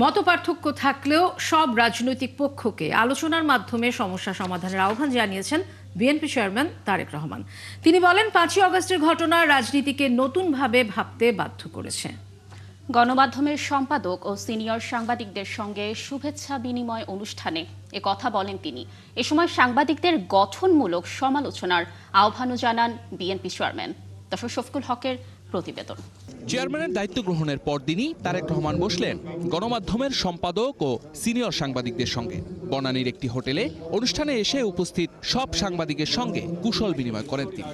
মতপার্থক্য থাকলেও সব রাজনৈতিক পক্ষকে আলোচনার মাধ্যমে সমস্যা সমাধানের আহ্বান জানিয়েছেন বিএনপি চেয়ারম্যান তারেক রহমান। তিনি বলেন, ৫ই আগস্টের ঘটনা রাজনীতিকে নতুনভাবে ভাবতে বাধ্য করেছে। গণমাধ্যমের সম্পাদক ও সিনিয়র সাংবাদিকদের সঙ্গে শুভেচ্ছা বিনিময় অনুষ্ঠানে কথা বলেন তিনি। এ সময় সাংবাদিকদের গঠনমূলক সমালোচনার আহ্বানও জানান বিএনপি চেয়ারম্যান। দর্শক, শফিকুল হকের প্রতিবেদন। চেয়ারম্যানের দায়িত্ব গ্রহণের পরদিনই তারেক রহমান বসলেন গণমাধ্যমের সম্পাদক ও সিনিয়র সাংবাদিকদের সঙ্গে। বনানীর একটি হোটেলে অনুষ্ঠানে এসে উপস্থিত সব সাংবাদিকের সঙ্গে কুশল বিনিময় করেন তিনি।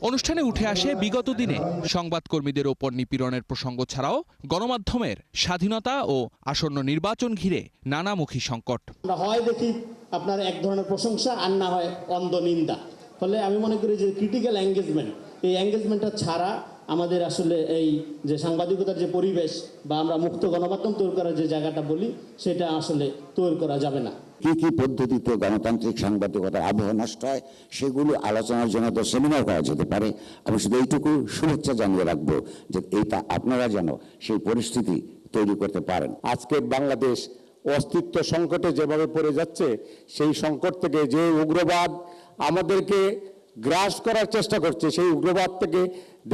অনুষ্ঠানে উঠে আসে বিগত দিনে সংবাদকর্মীদের ওপর নিপীড়নের প্রসঙ্গ ছাড়াও গণমাধ্যমের স্বাধীনতা ও আসন্ন নির্বাচন ঘিরে নানামুখী সংকট। হয় দেখি আপনার এক ধরনের প্রশংসা, আর না হয় অন্ধ নিন্দা। ফলে আমি মনে করি যে ক্রিটিক্যাল এঙ্গেজমেন্ট, এই এঙ্গেজমেন্টটা ছাড়া আমাদের আসলে এই যে সাংবাদিকতার যে পরিবেশ বা আমরা মুক্ত গণমাধ্যম তৈরি করার যে জায়গাটা বলি, সেটা আসলে তৈরি করা যাবে না। কি কি পদ্ধতিতে গণতান্ত্রিক সাংবাদিকতার আবহ নষ্ট হয় সেগুলো আলোচনার জন্য তো সেমিনার করা যেতে পারে। আমি শুধু এইটুকু শুভেচ্ছা জানিয়ে রাখবো যে এইটা আপনারা যেন সেই পরিস্থিতি তৈরি করতে পারেন। আজকে বাংলাদেশ অস্তিত্ব সংকটে যেভাবে পড়ে যাচ্ছে, সেই সংকট থেকে যে উগ্রবাদ আমাদেরকে গ্রাস করার চেষ্টা করছে, সেই উগ্রবাদ থেকে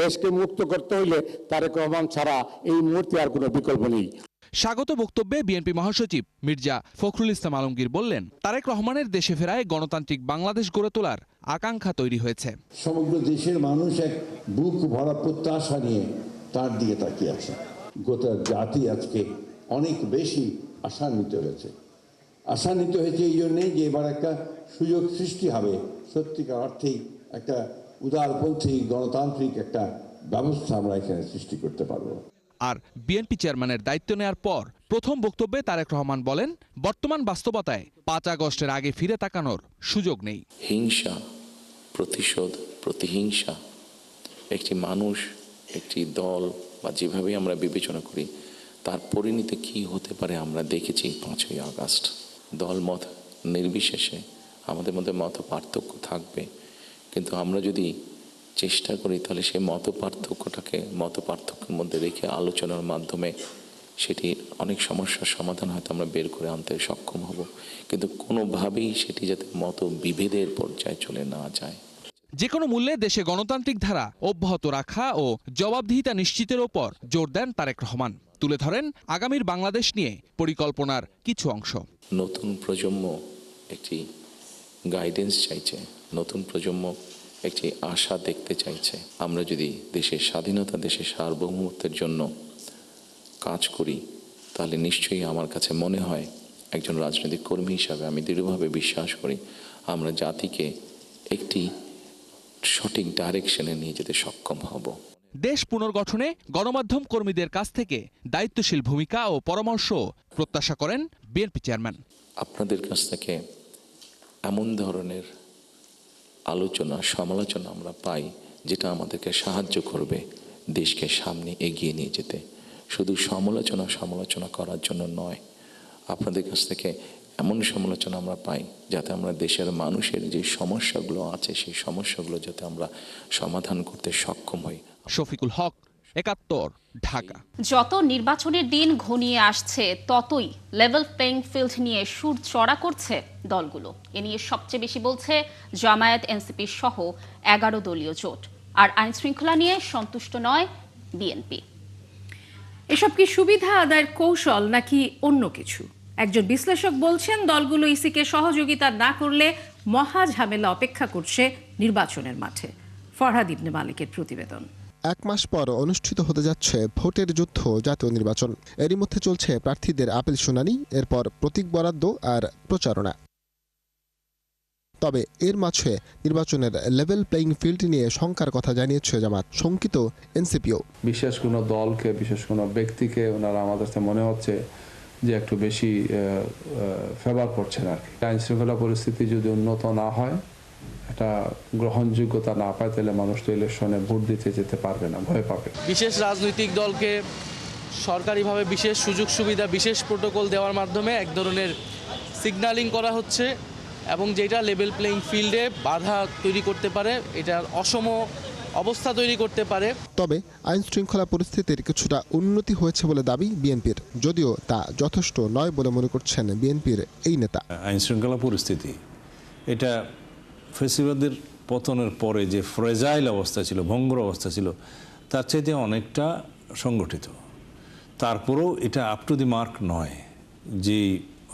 দেশকে মুক্ত করতে হইলে তারেক রহমান ছাড়া এই মুহূর্তে আর কোনো বিকল্প নেই। স্বাগত বক্তব্যে বিএনপি মহাসচিব মির্জা ফখরুল ইসলাম আলমগীর বললেন, তারেক রহমানের দেশে ফেরায় গণতান্ত্রিক বাংলাদেশ গড়ে তোলার আকাঙ্ক্ষা তৈরি হয়েছে। সমগ্র দেশের মানুষ এক বুক ভরা প্রত্যাশা নিয়ে তার দিকে তাকিয়ে আছে। গোটা জাতি আজকে অনেক বেশি আশান্বিত হয়েছে। আশান্বিত হয়েছে এই জন্যে যে এবার একটা সুযোগ সৃষ্টি হবে, সত্যিকার অর্থেই একটা উদারপন্থী গণতান্ত্রিক একটা ব্যবস্থা আমরা এখানে সৃষ্টি করতে পারবো। আর বিএনপি চেয়ারম্যানের দায়িত্ব নেওয়ার পর প্রথম বক্তব্যে তারেক রহমান বলেন, বর্তমান বাস্তবতায় ৫ আগস্টের আগে ফিরে তাকানোর সুযোগ নেই। হিংসা, প্রতিশোধ, প্রতিহিংসা একটি মানুষ, একটি দল বা যেভাবে আমরা বিবেচনা করি তার পরিণতি কি হতে পারে আমরা দেখেছি ৫ই আগস্ট। দলমত নির্বিশেষে আমাদের মধ্যে মত পার্থক্য থাকবে, কিন্তু আমরা যদি চেষ্টা করি তাহলে সেই মত পার্থক্যের মধ্যে রেখে আলোচনার মাধ্যমে সেটি অনেক সমস্যার সমাধান হয়তো আমরা বের করে আনতে সক্ষম হব, কিন্তু কোনোভাবেই সেটি যাতে মত বিভেদের পর্যায়ে চলে না যায়। যে কোনো মূল্যে দেশে গণতান্ত্রিক ধারা অব্যাহত রাখা ও জবাবদিহিতা নিশ্চিতের ওপর জোর দেন তারেক রহমান। তুলে ধরেন আগামীর বাংলাদেশ নিয়ে পরিকল্পনার কিছু অংশ। নতুন প্রজন্ম একটি গাইডেন্স চাইছে, নতুন প্রজন্ম একটি আশা দেখতে চাইছে। আমরা যদি দেশের স্বাধীনতা, দেশের সার্বভৌমত্বের জন্য কাজ করি তাহলে নিশ্চয়ই আমার কাছে মনে হয় একজন রাজনৈতিক কর্মী হিসাবে আমি দৃঢ়ভাবে বিশ্বাস করি আমরা জাতিকে একটি সঠিক ডাইরেকশনে নিয়ে যেতে সক্ষম হব। দেশ পুনর্গঠনে গণমাধ্যম কর্মীদের কাছ থেকে দায়িত্বশীল ভূমিকা ও পরামর্শ প্রত্যাশা করেন বিএনপি চেয়ারম্যান। আপনাদের কাছ থেকে এমন ধরনের আলোচনা, সমালোচনা আমরা পাই যেটা আমাদেরকে সাহায্য করবে দেশকে সামনে এগিয়ে নিয়ে যেতে। শুধু সমালোচনা করার জন্য নয়, আপনাদের কাছ থেকে এমন সমালোচনা আমরা পাই যাতে আমরা দেশের মানুষের যে সমস্যাগুলো আছে সেই সমস্যাগুলো যাতে আমরা সমাধান করতে সক্ষম হই। শফিকুল হক, ৭১, ঢাকা। যত নির্বাচনের দিন ঘনিয়ে আসছে ততই লেভেল প্লেইং ফিল্ড নিয়ে সুর চড়া করছে দলগুলো। এ নিয়ে সবচেয়ে বেশি বলছে জামায়াত, এনসিপি সহ 11 দলীয় জোট। আর আইন শৃঙ্খলা নিয়ে সন্তুষ্ট নয় বিএনপি। এসব কি সুবিধা আদায়ের কৌশল নাকি অন্য কিছু? একজন বিশ্লেষক বলছেন, দলগুলো ইসিকে সহযোগিতা না করলে মহা ঝামেলা অপেক্ষা করছে নির্বাচনের মাঠে। ফরহাদ ইবনে মালিকের প্রতিবেদন। 1 মাস পর অনুষ্ঠিত হতে যাচ্ছে ভোটের যুদ্ধ জাতীয় নির্বাচন। এরই মধ্যে চলছে প্রার্থীদের আপিল শুনানি, এরপর প্রতীক বরাদ্দ আর প্রচারণা। তবে এর মাঝে নির্বাচনের লেভেল প্লেইং ফিল্ড নিয়ে শঙ্কার কথা জানিয়েছে জামাত, শঙ্কিত এনসিপিও। বিশেষ কোনো দলকে, বিশেষ কোনো ব্যক্তিকে ওনারা আমাদের কাছে মনে হচ্ছে যে একটু বেশি ফেভার করছেন আর কি। আইন শৃঙ্খলা পরিস্থিতি যদি উন্নত না হয়, এটা গ্রহণযোগ্যতা না পায়, তাহলে মানুষ তো ইলেকশনে ভোট দিতে যেতে পারবে না, ভয় পাবে। বিশেষ রাজনৈতিক দলকে সরকারিভাবে বিশেষ সুযোগ সুবিধা, বিশেষ প্রোটোকল দেওয়ার মাধ্যমে এক ধরনের সিগন্যালিং করা হচ্ছে এবং যেটা লেভেল প্লেইং ফিল্ডে বাধা তৈরি করতে পারে, এটার অসম অবস্থা তৈরি করতে পারে। তবে আইন শৃঙ্খলা পরিস্থিতির কিছুটা উন্নতি হয়েছে বলে দাবি বিএনপির, যদিও তা যথেষ্ট নয় বলে মনে করছেন বিএনপির এই নেতা। আইন শৃঙ্খলা পরিস্থিতি এটা ফেসিবাদের পতনের পরে যে ফ্রেজাইল অবস্থা ছিল, ভঙ্গুর অবস্থা ছিল, তার চাইতে অনেকটা সংগঠিত। তারপরেও এটা আপ টু দি মার্ক নয় যে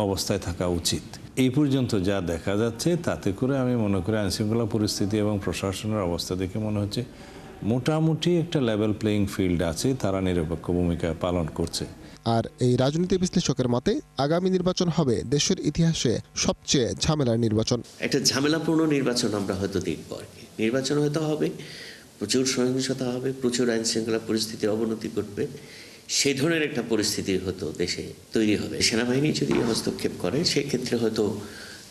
অবস্থায় থাকা উচিত। এই পর্যন্ত যা দেখা যাচ্ছে তাতে করে আমি মনে করি আইনশৃঙ্খলা পরিস্থিতি এবং প্রশাসনের অবস্থা দেখে মনে হচ্ছে মোটামুটি একটা লেভেল প্লেয়িং ফিল্ড আছে, তারা নিরপেক্ষ ভূমিকা পালন করছে। আর এই রাজনীতি বিশ্লেষকের মতে আগামী নির্বাচন হবে দেশের ইতিহাসে সবচেয়ে ঝামেলার নির্বাচন। একটা ঝামেলাপূর্ণ নির্বাচন আমরা হয়তো দেখব আর কি। নির্বাচন হয়তো হবে, প্রচুর সহিংসতা হবে, প্রচুর আইন শৃঙ্খলা পরিস্থিতির অবনতি ঘটবে, সেই ধরনের একটা পরিস্থিতি হয়তো দেশে তৈরি হবে। সেনাবাহিনী যদি হস্তক্ষেপ করে সেক্ষেত্রে হয়তো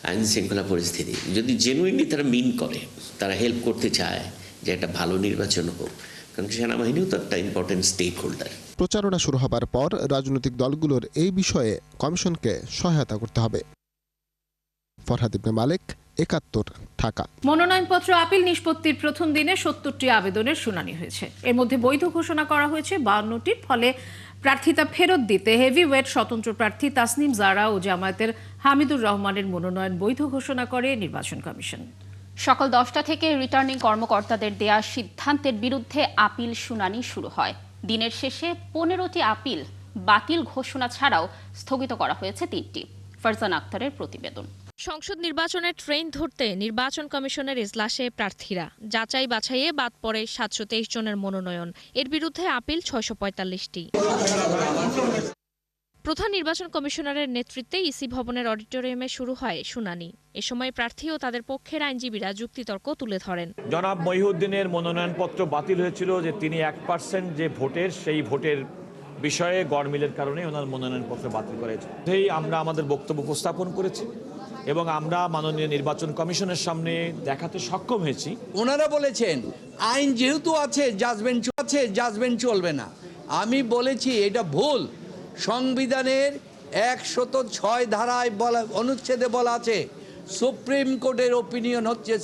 আইন শৃঙ্খলা পরিস্থিতি যদি জেনুইনলি তারা মিন করে, তারা হেল্প করতে চায় যে একটা ভালো নির্বাচন হোক, কারণ সেনাবাহিনীও তো একটা ইম্পর্টেন্ট স্টেক হোল্ডার। প্রচারণা শুরু হবার পর রাজনৈতিক দলগুলোর এই বিষয়ে কমিশনকে সহায়তা করতে হবে। ফরহাদ ইবনে মালিক, ৭১, ঢাকা। মনোনয়নপত্র আপিল নিষ্পত্তির প্রথম দিনে ৭০টি আবেদনের শুনানি হয়েছে। এর মধ্যে বৈধ ঘোষণা করা হয়েছে ৫২টির। ফলে প্রার্থিতা ফেরত দিতে হেভিওয়েট স্বতন্ত্র প্রার্থী তাসনিম জারা ও জামায়াতের হামিদুর রহমানের মনোনয়ন বৈধ ঘোষণা করে নির্বাচন কমিশন। সকাল 10টা থেকে রিটার্নিং কর্মকর্তাদের দেয়া সিদ্ধান্তের বিরুদ্ধে আপিল শুনানি শুরু হয়। দিনের শেষে 15টি আপিল বাতিল ঘোষণা ছাড়াও স্থগিত করা হয়েছে 3টি। ফারজানা আক্তারের প্রতিবেদন। সংসদ নির্বাচনের ট্রেন ধরতে নির্বাচন কমিশনের ইজলাসে প্রার্থীরা যাচাই বাছাইয়ে বাদ পড়ে 723 জনের মনোনয়ন। এর বিরুদ্ধে আপিল 645টি। প্রধান নির্বাচন কমিশনারের নেতৃত্বে ইসি ভবনের অডিটোরিয়ামে শুরু হয় শুনানি। এ সময় প্রার্থী ও তাদের পক্ষের আইনজীবীরা যুক্তিতর্ক তুলে ধরেন। জনাব মহিউদ্দিনের মনোনয়নপত্র বাতিল হয়েছিল যে তিনি 1% যে ভোটের সেই ভোটের বিষয়ে গড়মিলের কারণে ওনার মনোনয়নপত্র বাতিল করেছে। আমরা আমাদের বক্তব্য উপস্থাপন করেছি এবং আমরা মাননীয় নির্বাচন কমিশনের সামনে দেখাতে সক্ষম হয়েছি। ওনারা বলেছেন আইন যেহেতু আছে জাজমেন্ট চলবে না। আমি বলেছি এটা ভুল। সংবিধানের 106 ধারায় অনুচ্ছেদে বলা আছে সুপ্রিম কোর্টের ওপিনিয়ন হচ্ছে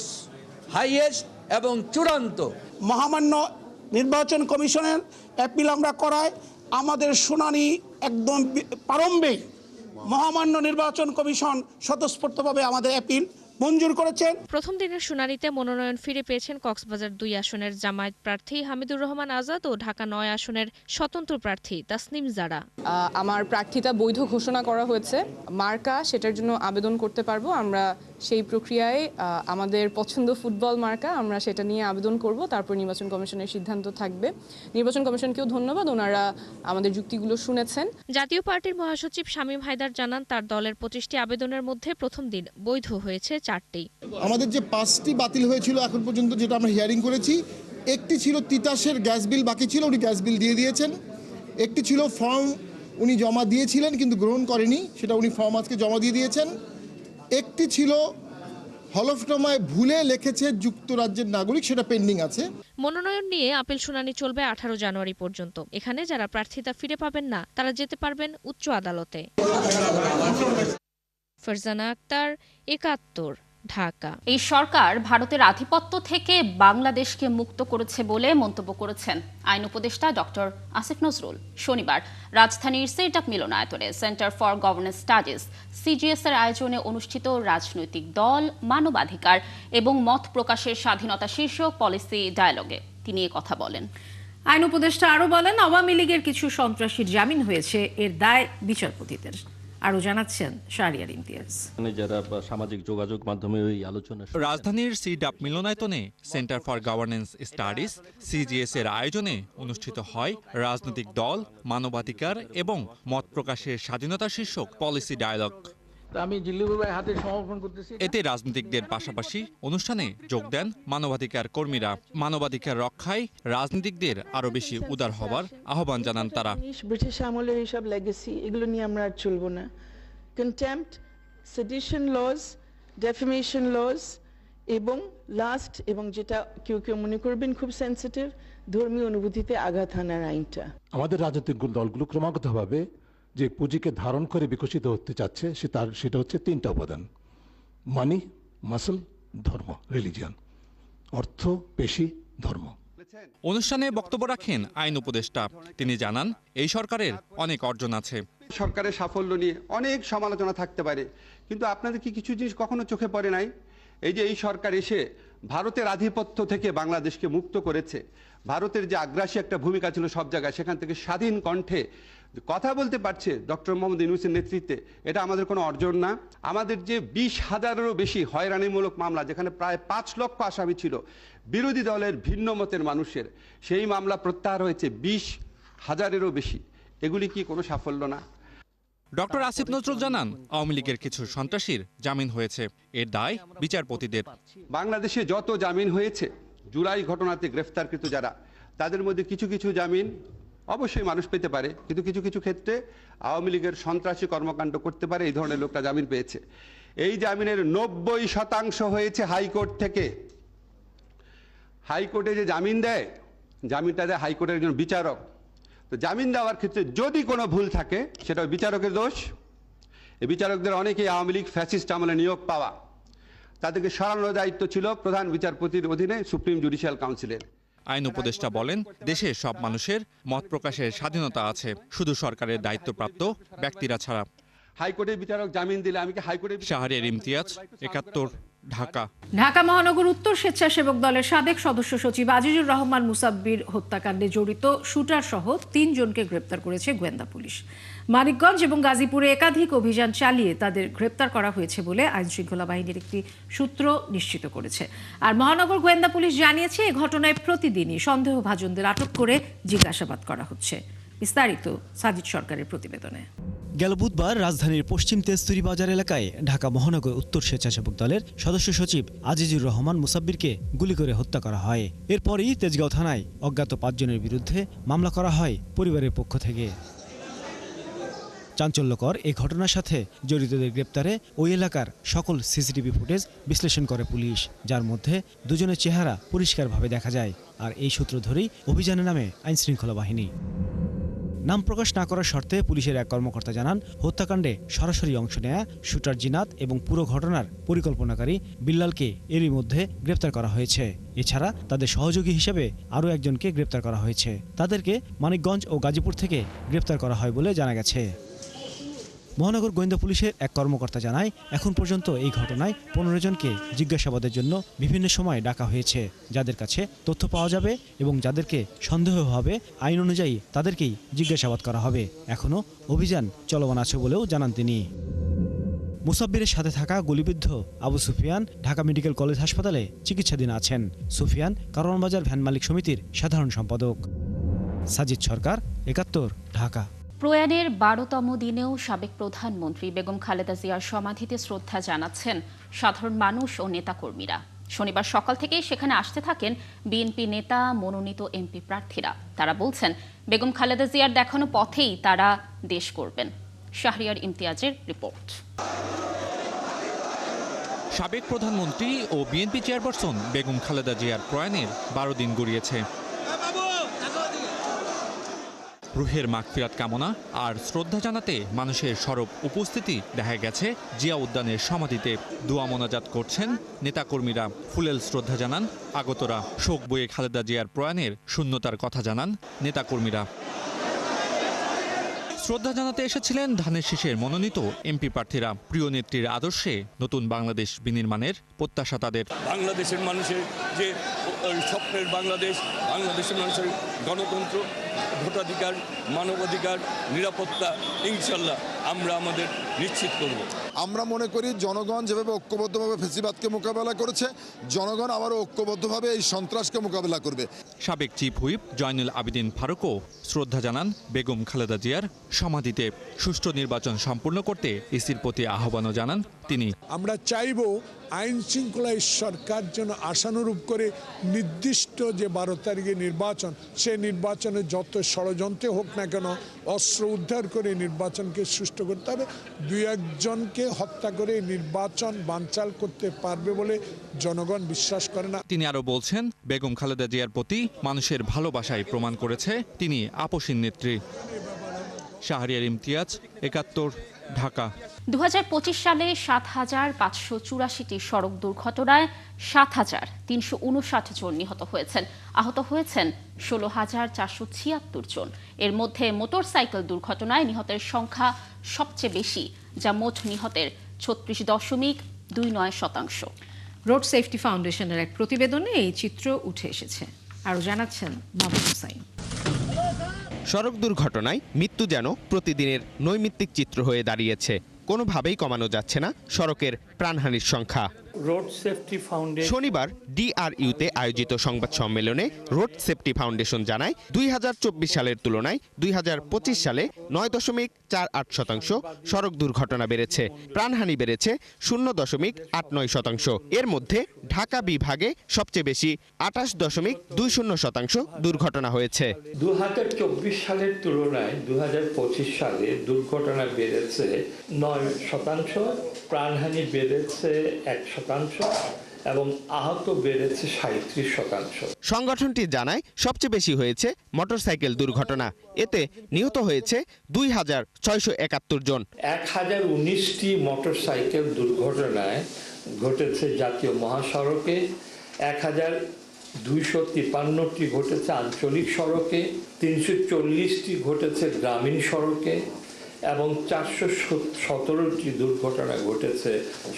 হাইয়েস্ট এবং চূড়ান্ত। মহামান্য নির্বাচন কমিশনের অ্যাপিল আমরা করাই, আমাদের শুনানি একদম প্রারম্ভে মহামান্য নির্বাচন কমিশন স্বতঃস্ফূর্তভাবে আমাদের অ্যাপিল মঞ্জুর করেছেন। প্রথম দিনের শুনানিতে মনোনয়ন ফিরে পেয়েছেন কক্সবাজার 2 আসনের জামায়াত প্রার্থী হামিদুর রহমান আজাদ ও ঢাকা 9 আসনের স্বতন্ত্র প্রার্থী তাসনিম জারা। আমার প্রার্থিতা বৈধ ঘোষণা করা হয়েছে, মার্কা সেটার জন্য আবেদন করতে পারবো। আমরা সেই প্রক্রিয়ায় আমাদের পছন্দ ফুটবল মার্কা, আমরা সেটা নিয়ে আবেদন করব। তারপর নির্বাচন কমিশনের সিদ্ধান্ত থাকবে। নির্বাচন কমিশনকেও ধন্যবাদ, ওনারা আমাদের যুক্তিগুলো শুনেছেন। জাতীয় পার্টির মহাসচিব শামীম হায়দার জানান তার দলের 25টি আবেদনের মধ্যে প্রথম দিন বৈধ হয়েছে 4টি। আমাদের যে 5টি বাতিল হয়েছিল এখন পর্যন্ত যেটা আমরা হিয়ারিং করেছি, একটি ছিল তিতাসের গ্যাস বিল বাকি ছিল, উনি গ্যাস বিল দিয়ে দিয়েছেন। একটি ছিল ফর্ম উনি জমা দিয়েছিলেন কিন্তু গ্রহণ করেনি, সেটা উনি ফর্ম আজকে জমা দিয়ে দিয়েছেন। একটি ছিল হলফনামায় ভুলে লিখেছে যুক্তরাজ্যের নাগরিক, সেটা পেন্ডিং আছে। মনোনয়ন নিয়ে আপিল শুনানি চলবে 18 জানুয়ারি পর্যন্ত। এখানে যারা প্রার্থিতা ফিরে পাবেন না তারা যেতে পারবেন উচ্চ আদালতে। ফারজানা আক্তার, ৭১, ঢাকা। এই সরকার ভারতের আধিপত্য থেকে বাংলাদেশকে মুক্ত করেছে বলে মন্তব্য করেছেন আইন উপদেষ্টা ডক্টর আসিফ নজরুল। শনিবার রাজধানীর সিটাক মিলনায়তনে centre for governance studies CGS এর আয়োজনে অনুষ্ঠিত রাজনৈতিক দল, মানবাধিকার এবং মত প্রকাশের স্বাধীনতা শীর্ষক পলিসি ডায়ালগে তিনি কথা বলেন। আইন উপদেষ্টা আরও বলেন, আওয়ামী লীগের কিছু সন্ত্রাসীর জামিন হয়েছে, এর দায় বিচারপতিদের। আরো জানাচ্ছেন শাহরিয়ার ইমতিয়াজ। যারা সামাজিক যোগাযোগ মাধ্যমে ওই আলোচনা। রাজধানীর সিডাপ মিলনায়তনে centre for governance studies CGS এর আয়োজনে অনুষ্ঠিত হয় রাজনৈতিক দল, মানবাধিকার এবং মত প্রকাশের স্বাধীনতা শীর্ষক পলিসি ডায়ালগ। আমি জিল্লুর ভাই হাতে সমর্পণ করতেছি। এতে রাজনীতিকদের পাশাপাশি অনুষ্ঠানে যোগ দেন মানবাধিকার কর্মীরা। মানবাধিকার রক্ষায় রাজনীতিকদের আরো বেশি উদার হবার আহ্বান জানান তারা। ব্রিটিশ আমলের এইসব লেগেসি, এগুলো নিয়ে আমরা আর চলবো না। কন্টেম্পট, সেডিশন লজ, ডেফেমেশন লজ এবং লাস্ট এবং যেটা কেউ কেউ মনে করবেন খুব সেন্সিটিভ, ধর্মীয় অনুভূতিতে আঘাত হানার আইনটা। আমাদের রাজনৈতিক দলগুলো ক্রমাগতভাবে যে পুঁজিকে ধারণ করে বিকশিত হতে চাচ্ছে সেটা হচ্ছে 3টা উপাদান: মানি, মাসল, ধর্ম, রিলিজিয়ান। অর্থ, পেশি, ধর্ম। অনুষ্ঠানে বক্তব্য রাখেন আইন উপদেষ্টা। তিনি জানান, এই সরকারের অনেক অর্জন আছে। সরকারের সাফল্য নিয়ে অনেক সমালোচনা থাকতে পারে, কিন্তু আপনাদের কি কিছু জিনিস কখনো চোখে পড়ে নাই? এই যে এই সরকার এসে ভারতের আধিপত্য থেকে বাংলাদেশকে মুক্ত করেছে, ভারতের যে আগ্রাসী একটা ভূমিকা ছিল সব জায়গায়, সেখান থেকে স্বাধীন কণ্ঠে কথা বলতে পারছে ডক্টর মোহাম্মদ ইউনূসের নেতৃত্বে, এটা আমাদের কোনো অর্জন না? আমাদের যে 20,000-এরও বেশি হয়রানিমূলক মামলা, যেখানে প্রায় 5 লক্ষ আসামি ছিল বিরোধী দলের ভিন্ন মতের মানুষের, সেই মামলা প্রত্যাহার হয়েছে 20,000-এরও বেশি। এগুলি কি কোনো সাফল্য না? ডক্টর আসিফ নজরুল জানান, আওয়ামী লীগের কিছু সন্ত্রাসীর জামিন হয়েছে, এর দায় বিচারপতিদের। বাংলাদেশে যত জামিন হয়েছে জুলাই ঘটনাতে গ্রেফতারকৃত যারা, তাদের মধ্যে কিছু কিছু জামিন অবশ্যই মানুষ পেতে পারে, কিন্তু কিছু কিছু ক্ষেত্রে আওয়ামী লীগের সন্ত্রাসী কর্মকাণ্ড করতে পারে এই ধরনের লোকটা জামিন পেয়েছে। এই জামিনের 90% হয়েছে হাইকোর্ট থেকে। হাইকোর্টে যে জামিন দেয়, জামিনটা দেয় হাইকোর্টের একজন বিচারক। তো জামিন দেওয়ার ক্ষেত্রে যদি কোনো ভুল থাকে, সেটা বিচারকের দোষ। এই বিচারকদের অনেকেই আওয়ামী লীগ ফ্যাসিস্ট আমলে নিয়োগ পাওয়া, তাদেরকে সরানোর দায়িত্ব ছিল প্রধান বিচারপতির অধীনে সুপ্রিম জুডিশিয়াল কাউন্সিলের। আইন উপদেষ্টা বলেন, দেশের সব মানুষের মত প্রকাশের স্বাধীনতা আছে, শুধু সরকারের দায়িত্বপ্রাপ্ত ব্যক্তিরা ছাড়া। হাইকোর্টের বিচারক জামিন দিলে আমি কি হাইকোর্টের? শাহরিয়ার ইমতিয়াজ, ৭১, ঢাকা। ঢাকা মহানগর উত্তর স্বেচ্ছাসেবক দলের সাবেক সদস্য সচিব আজিজুর রহমান মুসাব্বির হত্যাকাণ্ডে জড়িত শুটার সহ ৩ জনকে গ্রেপ্তার করেছে গোয়েন্দা পুলিশ। মানিকগঞ্জ এবং গাজীপুরে একাধিক অভিযান চালিয়ে তাদের গ্রেপ্তার করা হয়েছে বলে আইন শৃঙ্খলা বাহিনীর একটি সূত্র নিশ্চিত করেছে। আর মহানগর গোয়েন্দা পুলিশ জানিয়েছে, এই ঘটনায় প্রতিদিনই সন্দেহভাজনদের আটক করে জিজ্ঞাসাবাদ করা হচ্ছে। বিস্তারিত সাজিদ সরকারের প্রতিবেদনে। গেল বুধবার রাজধানীর পশ্চিম তেজতুরী বাজার এলাকায় ঢাকা মহানগর উত্তর স্বেচ্ছাসেবক দলের সদস্য সচিব আজিজুর রহমান মুসাব্বিরকে গুলি করে হত্যা করা হয়। এরপরই তেজগাঁও থানায় অজ্ঞাত 5 জনের বিরুদ্ধে মামলা করা হয় পরিবারের পক্ষ থেকে। চাঞ্চল্যকর এই ঘটনার সাথে জড়িতদের গ্রেপ্তারে ওই এলাকার সকল সিসিটিভি ফুটেজ বিশ্লেষণ করে পুলিশ, যার মধ্যে 2 জনের চেহারা পরিষ্কারভাবে দেখা যায়। আর এই সূত্র ধরেই অভিযানে নামে আইন শৃঙ্খলা বাহিনী। নাম প্রকাশ না করার শর্তে পুলিশের এক কর্মকর্তা জানান, হত্যাকাণ্ডে সরাসরি অংশ নেয়া শুটার জিনাত এবং পুরো ঘটনার পরিকল্পনাকারী বিল্লালকে এরই মধ্যে গ্রেপ্তার করা হয়েছে। এছাড়া তাদের সহযোগী হিসেবে আরও একজনকে গ্রেপ্তার করা হয়েছে। তাদেরকে মানিকগঞ্জ ও গাজীপুর থেকে গ্রেপ্তার করা হয় বলে জানা গেছে। মহানগর গোয়েন্দা পুলিশের এক কর্মকর্তা জানায়, এখন পর্যন্ত এই ঘটনায় 15 জনকে জিজ্ঞাসাবাদের জন্য বিভিন্ন সময় ডাকা হয়েছে। যাদের কাছে তথ্য পাওয়া যাবে এবং যাদেরকে সন্দেহ হবে, আইন অনুযায়ী তাদেরকেই জিজ্ঞাসাবাদ করা হবে। এখনও অভিযান চলমান আছে বলেও জানান তিনি। মুসাব্বিরের সাথে থাকা গুলিবিদ্ধ আবু সুফিয়ান ঢাকা মেডিকেল কলেজ হাসপাতালে চিকিৎসাধীন আছেন। সুফিয়ান কারওয়ানবাজার ভ্যান মালিক সমিতির সাধারণ সম্পাদক। সাজিদ সরকার, ৭১, ঢাকা। প্রয়াণের 12তম দিনেও সাবেক প্রধানমন্ত্রী বেগম খালেদা জিয়ার সমাধিতে শ্রদ্ধা জানাচ্ছেন সাধারণ মানুষ ও নেতাকর্মীরা। শনিবার সকাল থেকেই সেখানে আসতে থাকেন বিএনপি নেতা, মনোনীত এমপি প্রার্থীরা। তারা বলছেন, বেগম খালেদা জিয়ার দেখানো পথেই তারা দেশ করবেন। শাহরিয়ার ইমতিয়াজের রিপোর্ট। সাবেক প্রধানমন্ত্রী ও বিএনপি চেয়ারপারসন বেগম খালেদা জিয়ার প্রয়াণের 12 দিন গড়িয়েছে। রুহের মাগফিরাত কামনা আর শ্রদ্ধা জানাতে মানুষের সরব উপস্থিতি দেখা গেছে জিয়া উদ্যানের সমাধিতে। দোয়া মোনাজাত করছেন নেতাকর্মীরা, ফুলেল শ্রদ্ধা জানান আগতরা। শোক বয়ে খালেদা জিয়ার প্রয়াণের শূন্যতার কথা জানান নেতাকর্মীরা। শ্রদ্ধা জানাতে এসেছিলেন ধানের শীষের মনোনীত এমপি প্রার্থীরা। প্রিয় নেত্রীর আদর্শে নতুন বাংলাদেশ বিনির্মাণের প্রত্যাশা তাদের। বাংলাদেশের মানুষের যে স্বপ্নের বাংলাদেশ, বাংলাদেশের মানুষের গণতন্ত্র, ভোটাধিকার, মানবাধিকার, নিরাপত্তা, ইনশাল্লাহ আমরা আমাদের নিশ্চিত করব। আমরা মনে করি জনগণ যেভাবে ঐক্যবদ্ধভাবে ফ্যাসিবাদকে মোকাবেলা করেছে, জনগণ আবারও ঐক্যবদ্ধভাবে এই সন্ত্রাসকে মোকাবেলা করবে। সাবেক চিফ হুইপ জয়নুল আবেদিন ফারুকও শ্রদ্ধা জানান বেগম খালেদা জিয়ার সমাধিতে। সুষ্ঠু নির্বাচন সম্পূর্ণ করতে ইসির প্রতি আহ্বানও জানান তিনি। আমরা চাইব আইন শৃঙ্খলা সরকার যেন আশানুরূপ করে নির্দিষ্ট যে 12 তারিখে নির্বাচন, সেই নির্বাচনে যত ষড়যন্ত্রে হোক না কেন অস্ত্র উদ্ধার করে নির্বাচনকে সুষ্ঠু করতে হবে। 2-1 জনকে হত্যা করে নির্বাচন বানচাল করতে পারবে বলে জনগণ বিশ্বাস করে না। তিনি আরও বলছেন, বেগম খালেদা জিয়ার প্রতি মানুষের ভালোবাসায় প্রমাণ করেছে তিনি আপসীন নেত্রী। শাহরিয়ার ইমতিয়াজ, ৭১, ঢাকা। 2025 সালে 7,584টি সড়ক দুর্ঘটনায় 7,359 জন নিহত হয়েছেন। আহত হয়েছেন 16,476 জন। এর মধ্যে মোটরসাইকেল দুর্ঘটনায় নিহতের সংখ্যা সবচেয়ে বেশি, যা মোট নিহতের 36.29%। রোড সেফটি ফাউন্ডেশনের এক প্রতিবেদনে এই চিত্র উঠে এসেছে। আরও জানাচ্ছেন মাহবুব হুসাইন। সড়ক দুর্ঘটনায় মৃত্যু যেন প্রতিদিনের নৈমিত্তিক চিত্র হয়ে দাঁড়িয়েছে। কোনোভাবেই কমানো যাচ্ছে না সড়কের প্রাণহানির সংখ্যা। রোড সেফটি ফাউন্ডেশন শনিবার ডিআরইউতে আয়োজিত সংবাদ সম্মেলনে রোড সেফটি ফাউন্ডেশন জানায় 2024 সালের তুলনায় 2025 সালে 9.48% সড়ক দুর্ঘটনা বেড়েছে, প্রাণহানি বেড়েছে 0.89%। এর মধ্যে ঢাকা বিভাগে সবচেয়ে বেশি 28.20% দুর্ঘটনা হয়েছে। 2024 সালের তুলনায় 2025 সালে দুর্ঘটনা বেড়েছে 9%, প্রাণহানি বেড়েছে 1% এবং আহত বেড়েছে 37%। সংগঠনটি জানায় সবচেয়ে বেশি হয়েছে মোটরসাইকেল দুর্ঘটনা। এতে নিহত হয়েছে 2,671 জন। 1019টি মোটরসাইকেল দুর্ঘটনায় ঘটেছে জাতীয় মহাসড়কে, 1,253টি ঘটেছে আঞ্চলিক সড়কে, 340টি ঘটেছে গ্রামীণ সড়কে এবং 417টি দুর্ঘটনা ঘটেছে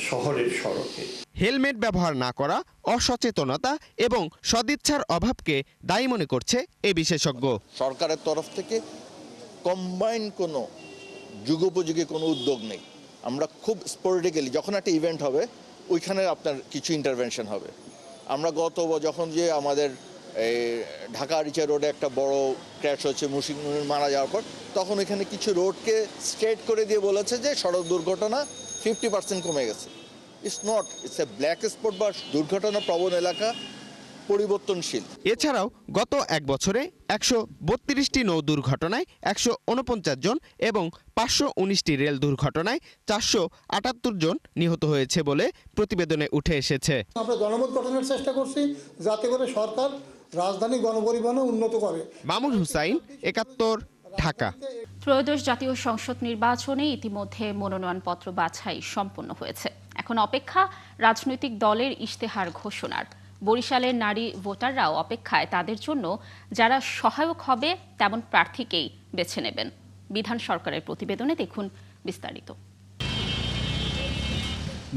শহরের সড়কে। হেলমেট ব্যবহার না করা, অসচেতনতা এবং সদিচ্ছার অভাবকে দায়ী মনে করছে এই বিশেষজ্ঞ। সরকারের তরফ থেকে কম্বাইন কোনো যুগোপযোগী কোনো উদ্যোগ নেই। আমরা খুব স্পোরেটিক্যালি যখন একটা ইভেন্ট হবে ওইখানে আপনার কিছু ইন্টারভেনশন হবে। আমরা যখন যে আমাদের এই ঢাকা আরিচা রোডে একটা বড় ক্র্যাশ হচ্ছে মুশিক মারা যাওয়ার পর, তখন এখানে কিছু রোডকে স্ট্রেট করে দিয়ে বলেছে যে সড়ক দুর্ঘটনা 50% কমে গেছে। ইটস এ ব্ল্যাক স্পট বা দুর্ঘটনা প্রবণ এলাকা পরিবর্তনশীল। এছাড়াও গত এক বছরে 132টি নৌ দুর্ঘটনায় 149 জন এবং 519টি রেল দুর্ঘটনায় 478 জন নিহত হয়েছে বলে প্রতিবেদনে উঠে এসেছে। আমরা জনমত গঠনের চেষ্টা করছি যাতে করে সরকার রাজধানী গণপরিবহন উন্নত করে। মামুন হুসাইন, 71, ঢাকা। ত্রয়োদশ জাতীয় সংসদ নির্বাচনে ইতিমধ্যে মনোনয়নপত্র বাছাই সম্পন্ন হয়েছে। এখন অপেক্ষা রাজনৈতিক দলের ইশতেহার ঘোষণার। বরিশালের নারী ভোটাররাও অপেক্ষায় তাদের জন্য যারা সহায়ক হবে তেমন প্রার্থীকেই বেছে নেবেন। বিধান সরকারের প্রতিবেদনে দেখুন বিস্তারিত।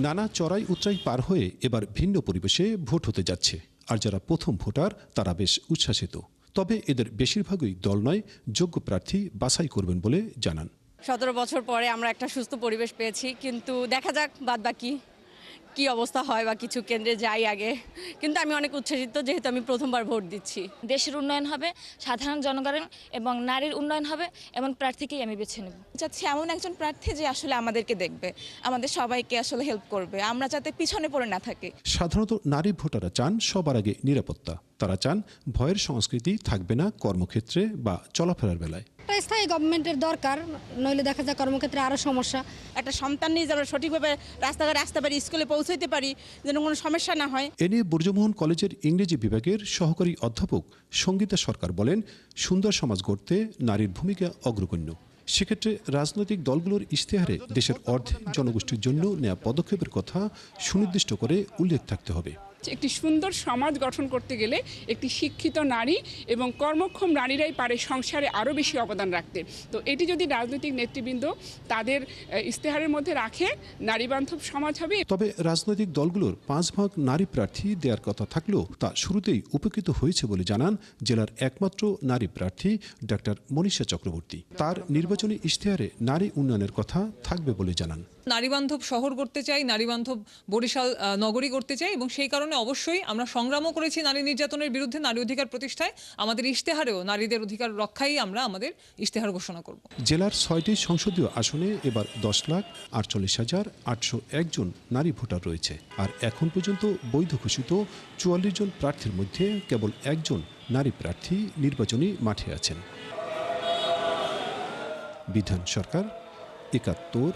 নানা চড়াই উতরাই পার হয়ে এবার ভিন্ন পরিবেশে ভোট হতে যাচ্ছে। আর যারা প্রথম ভোটার তারা বেশ উচ্ছ্বাসিত। তবে এদের বেশিরভাগই দল নয়, যোগ্য প্রার্থী বাছাই করবেন বলে জানান। 17 বছর পরে আমরা একটা সুস্থ পরিবেশ পেয়েছি, কিন্তু দেখা যাক বাদবাকি কি অবস্থা হয় বা কিছু কেন্দ্রে যাই আগে। কিন্তু আমি অনেক উচ্ছ্বাসিত যেহেতু আমি প্রথমবার ভোট দিচ্ছি। দেশের উন্নয়ন হবে, সাধারণ জনগণের এবং নারীর উন্নয়ন হবে, এমন প্রার্থীকেই আমি বেছে নেব। চাচ্ছি এমন একজন প্রার্থী যে আসলে আমাদেরকে দেখবে, আমাদের সবাইকে আসলে হেল্প করবে, আমরা যাতে পিছনে পড়ে না থাকি। সাধারণত নারী ভোটাররা চান সবার আগে নিরাপত্তা। তারা চান ভয়ের সংস্কৃতি থাকবে না কর্মক্ষেত্রে বা চলাফেরার বেলায়। একটা স্থায়ী গভর্নমেন্টের দরকার, নইলে দেখা যায় কর্মক্ষেত্রে আরও সমস্যা। একটা সন্তান নিয়ে আমরা সঠিকভাবে রাস্তাঘাটে আসতে পারি, স্কুলে পৌঁছাতে পারি, যেন কোনো সমস্যা না হয়। এ নিয়ে বর্জমোহন কলেজের ইংরেজি বিভাগের সহকারী অধ্যাপক সঙ্গীতা সরকার বলেন, সুন্দর সমাজ গড়তে নারীর ভূমিকা অগ্রগণ্য। সেক্ষেত্রে রাজনৈতিক দলগুলোর ইশতেহারে দেশের অর্ধেক জনগোষ্ঠীর জন্য নেওয়া পদক্ষেপের কথা সুনির্দিষ্ট করে উল্লেখ থাকতে হবে। একটি সুন্দর সমাজ গঠন করতে গেলে একটি শিক্ষিত নারী এবং কর্মক্ষম নারীরাই পারে সংসারে আরও বেশি অবদান রাখতে। তো এটি যদি রাজনৈতিক নেতৃবৃন্দ তাদের ইশতেহারের মধ্যে রাখে, নারী বান্ধব সমাজ হবে। তবে রাজনৈতিক দলগুলোর 5 ভাগ নারী প্রার্থী দেওয়ার কথা থাকলেও তা শুরুতেই উপকৃত হয়েছে বলে জানান জেলার একমাত্র নারী প্রার্থী ডাক্তার মনীষা চক্রবর্তী। তার নির্বাচনী ইশতেহারে নারী উন্নয়নের কথা থাকবে বলে জানান। নারীবান্ধব শহর করতে চাই, নারীবান্ধব বরিশাল নগরী করতে চাই এবং সেই কারণে অবশ্যই আমরা সংগ্রামও করেছি নারী নির্যাতনের বিরুদ্ধে, নারী অধিকার প্রতিষ্ঠায়। আমাদের ইশতেহারেও নারীদের অধিকার রক্ষাই আমরা আমাদের ইশতেহার ঘোষণা করব। জেলার 6টি সংসদীয় আসনে এবার 10,48,801 জন নারী ভোটার রয়েছে। আর এখন পর্যন্ত বৈধ ঘোষিত 44 জন প্রার্থীর মধ্যে কেবল একজন নারী প্রার্থী নির্বাচনী মাঠে আছেন। বিধান সরকার, 71,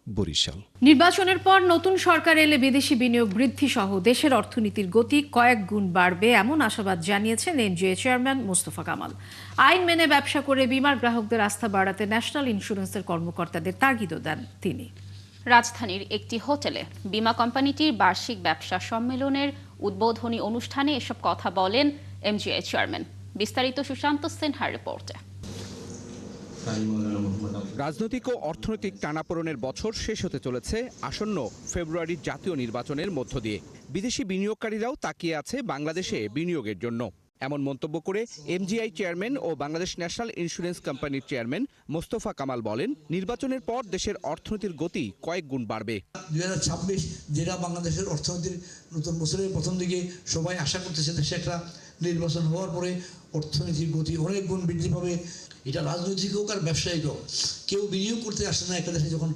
বরিশাল। নির্বাচনের পর নতুন সরকার এলে বিদেশি বিনিয়োগ বৃদ্ধি সহ দেশের অর্থনীতির গতি কয়েক গুণ বাড়বে এমন আশাবাদ জানিয়েছেন এনজিএ চেয়ারম্যান মোস্তফা কামাল। আইন মেনে ব্যবসা করে বিমার গ্রাহকদের আস্থা বাড়াতে ন্যাশনাল ইন্স্যুরেন্সের কর্মকর্তাদের তাগিদও দেন তিনি। রাজধানীর একটি হোটেলে বীমা কোম্পানিটির বার্ষিক ব্যবসা সম্মেলনের উদ্বোধনী অনুষ্ঠানে এসব কথা বলেন এমজিএ চেয়ারম্যান। বিস্তারিত সুশান্ত সিনহার রিপোর্টে। রাজনৈতিক ও অর্থনৈতিক টানাপোড়েনের বছর শেষ হতে চলেছে আসন্ন ফেব্রুয়ারির জাতীয় নির্বাচনের মধ্য দিয়ে। বিদেশি বিনিয়োগকারীরাও তাকিয়ে আছে বাংলাদেশে বিনিয়োগের জন্য। এমন মন্তব্য করে এমজিআই চেয়ারম্যান ও বাংলাদেশ ন্যাশনাল ইন্স্যুরেন্স কোম্পানির চেয়ারম্যান মোস্তফা কামাল বলেন, নির্বাচনের পর দেশের অর্থনীতির গতি কয়েক গুণ বাড়বে। 2026 যেটা বাংলাদেশের অর্থনীতির নতুন বছরের প্রথম দিকে সবাই আশা করতেছে, দেশে একটা নির্বাচন হওয়ার পরে অর্থনীতির গতি অনেক গুণ বৃদ্ধি পাবে। এটা রাজনৈতিক হোক আর ব্যবসায়িক হোক, কেউ বিনিয়োগ করতে আসে না একটা দেশে যখন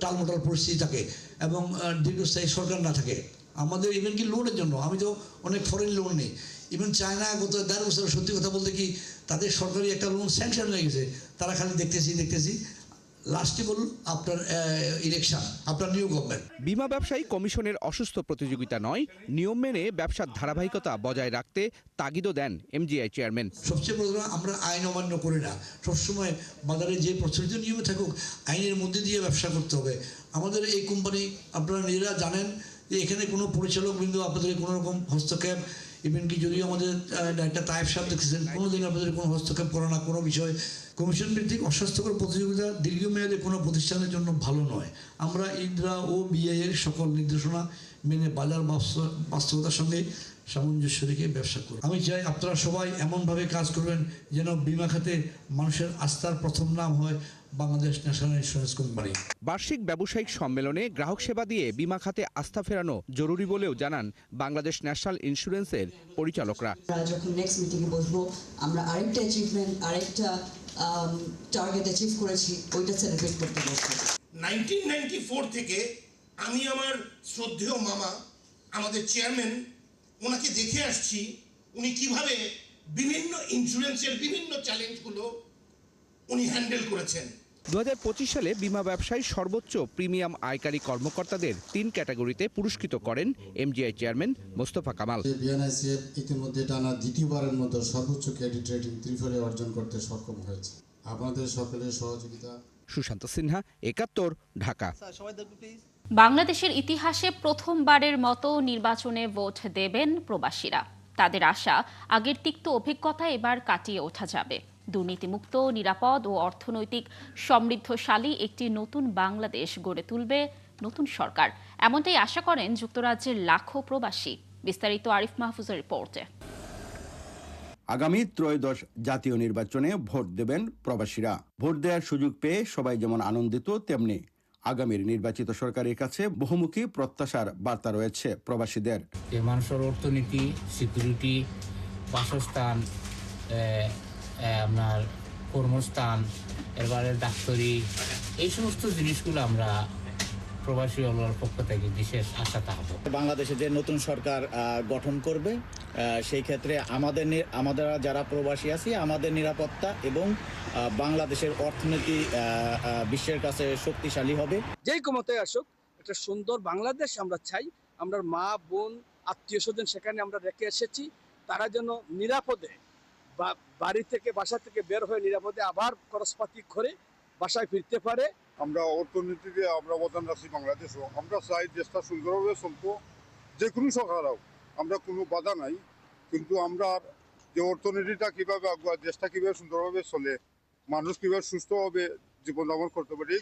টালমটাল পরিস্থিতি থাকে এবং দীর্ঘস্থায়ী সরকার না থাকে। আমাদের ইভেন কি লোনের জন্য আমি তো অনেক ফরেন লোন নেই। ইভেন চায়না গত 10 বছর সত্যি কথা বলতে কি তাদের সরকারি একটা লোন স্যাংশন হয়ে গেছে, তারা খালি দেখতেছি লাস্টে বলুন আপনার ইলেকশন, আপনার নিউ গভর্নমেন্ট। বিমা ব্যবসায়ী কমিশনের অসুস্থ প্রতিযোগিতা নয়, নিয়ম মেনে ব্যবসার ধারাবাহিকতা বজায় রাখতে তাগিদও দেন এমজিআই চেয়ারম্যান। সবচেয়ে বড় আমরা আইন অমান্য করি না, সবসময় বাজারে যে প্রচলিত নিয়মে থাকুক আইনের মধ্যে দিয়ে ব্যবসা করতে হবে। আমাদের এই কোম্পানি আপনারা নিজেরা জানেন যে এখানে কোনো পরিচালক বিন্দু আপনাদের কোনো রকম হস্তক্ষেপ, ইভেন কি যদিও আমাদের একটা তায়েব সাহেব দেখতেছেন কোনোদিন আপনাদের কোনো হস্তক্ষেপ করে না কোনো বিষয়। কমিশন ভিত্তিক অস্বাস্থ্যকর প্রতিযোগিতা দীর্ঘমেয়াদে কোনো প্রতিষ্ঠানের জন্য ভালো নয়। আমরা ইন্দ্রা ও বিআই এর সকল নির্দেশনা মেনে বাজার বাস্তবতার সঙ্গে সামঞ্জস্য রেখে ব্যবসা করুন। আমি চাই আপনারা সবাই এমনভাবে কাজ করবেন যেন বিমা খাতে মানুষের আস্থার প্রথম নাম হয় বাংলাদেশ ন্যাশনাল ইন্স্যুরেন্স কোম্পানি। বার্ষিক ব্যবসায়িক সম্মেলনে গ্রাহক সেবা দিয়ে বিমা খাতে আস্থা ফেরানো জরুরি বলেও জানান বাংলাদেশ ন্যাশনাল ইন্স্যুরেন্সের পরিচালকরা। যখন নেক্সট মিটিংয়ে বসবো আমরা আরেকটা অ্যাচিভমেন্ট, আরেকটা টার্গেট অ্যাচিভ করেছি, ওইটা সেলিব্রেট করতে বসবো। 1994 থেকে আমি আমার শ্রদ্ধেয় মামা আমাদের চেয়ারম্যান ওনাকে দেখে আসছি, উনি কিভাবে বিভিন্ন ইন্স্যুরেন্সের বিভিন্ন চ্যালেঞ্জগুলো উনি হ্যান্ডেল করেছেন। 2025 সালে বিমা ব্যবসায় সর্বোচ্চ প্রিমিয়াম আয়কারী কর্মকর্তাদের 3 ক্যাটাগরিতে পুরস্কৃত করেন এমজিআই চেয়ারম্যান মোস্তফা কামাল। বিএনআইসিএফ ইতিমধ্যে টানা দ্বিতীয়বারের মতো সর্বোচ্চ ক্রেডিট রেটিং ত্রিফলে অর্জন করতে সক্ষম হয়েছে। আপনাদের সকলের সহযোগিতা। সুশান্ত সিনহা, 71, ঢাকা। বাংলাদেশের ইতিহাসে প্রথমবারের মতো নির্বাচনে ভোট দেবেন প্রবাসীরা। তাদের আশা, আগের তিক্ত অভিজ্ঞতা এবার কাটিয়ে ওঠা যাবে। দুর্নীতিমুক্ত, নিরাপদ ও অর্থনৈতিক সমৃদ্ধশালী একটি নতুন বাংলাদেশ গড়ে তুলবে নতুন সরকার, এমনটাই আশা করেন যুক্তরাজ্যের লাখো প্রবাসী। বিস্তারিত আরিফ মাহফুজের রিপোর্টে। আগামী ত্রয়োদশ জাতীয় নির্বাচনে ভোট দেবেন প্রবাসীরা। ভোট দেওয়ার সুযোগ পেয়ে সবাই যেমন আনন্দিত, তেমনি আগামীর নির্বাচিত সরকারের কাছে বহুমুখী প্রত্যাশার বার্তা রয়েছে প্রবাসীদের। মানুষের অর্থনীতি, সিকিউরিটি, বাসস্থান, আপনার কর্মস্থান, এবারে ডাক্তারি, এই সমস্ত জিনিসগুলো আমরা প্রবাসী পক্ষ থেকে বিশেষ আশা থাকবো। বাংলাদেশে যে নতুন সরকার গঠন করবে সেই ক্ষেত্রে আমাদের যারা প্রবাসী আছি আমাদের নিরাপত্তা এবং বাংলাদেশের অর্থনীতি বিশ্বের কাছে শক্তিশালী হবে। যেই ক্ষমতায় আসুক একটা সুন্দর বাংলাদেশ আমরা চাই। আমরা মা বোন আত্মীয় স্বজন সেখানে আমরা রেখে এসেছি, তারা যেন নিরাপদে বা বাড়ি থেকে বাসা থেকে বের হয়ে নিরাপদে আবার খরচপাতি করে বাসায় ফিরতে পারে। আমরা অর্থনীতিতে আমরা অবদান রাখছি বাংলাদেশও, আমরা চাই দেশটা সুন্দরভাবে চলবো। যে কোনো সরকার হোক আমরা কোনো বাধা নাই, কিন্তু আমরা যে অর্থনীতিটা কিভাবে আগুয়া, দেশটা কিভাবে সুন্দরভাবে চলে, মানুষ কিভাবে সুস্থভাবে জীবনযাপন করতে পারে।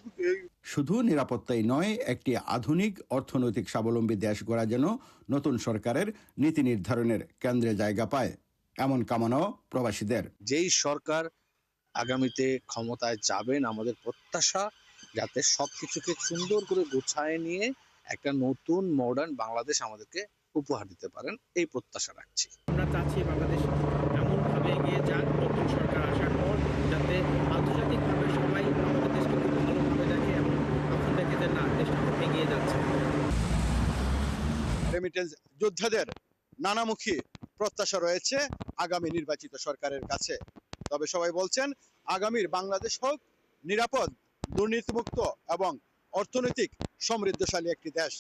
শুধু নিরাপত্তাই নয়, একটি আধুনিক অর্থনৈতিক স্বাবলম্বী দেশ গড়া যেন নতুন সরকারের নীতি নির্ধারণের কেন্দ্রে জায়গা পায়, এমন কামনাও প্রবাসীদের। যেই সরকার আগামীতে ক্ষমতায় যাবেন, আমাদের প্রত্যাশা যাতে সবকিছুকে সুন্দর করে গুছায় নিয়ে একটা নতুন মডার্ন বাংলাদেশ আমাদেরকে উপহার দিতে পারেন, এই প্রত্যাশা রাখছি। আমরা চাচ্ছি বাংলাদেশ এমনভাবে এগিয়ে যাক নতুন সরকার আসার পর, যাতে আন্তর্জাতিকভাবে সবাই আমাদের দেশকে খুব ভালোভাবে দেখে এবং তখন দেখে যে না, দেশটা এগিয়ে যাচ্ছে। রেমিটেন্স যোদ্ধাদের নানামুখী প্রত্যাশা রয়েছে আগামী নির্বাচিত সরকারের কাছে। তবে সবাই বলছেন আগামীর বাংলাদেশ হোক নিরাপদ, দুর্নীতিমুক্ত এবং অর্থনৈতিক সমৃদ্ধশালী একটি দেশ।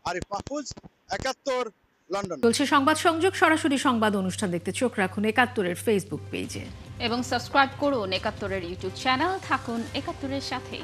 আরিফ মাহফুজ, ৭১, লন্ডন। চলছে সংবাদ সংযোগ, সরাসরি সংবাদ অনুষ্ঠান দেখতে চোখ রাখুন ৭১-এর ফেসবুক পেজে এবং সাবস্ক্রাইব করুন ৭১-এর ইউটিউব চ্যানেল। থাকুন ৭১-এর সাথেই।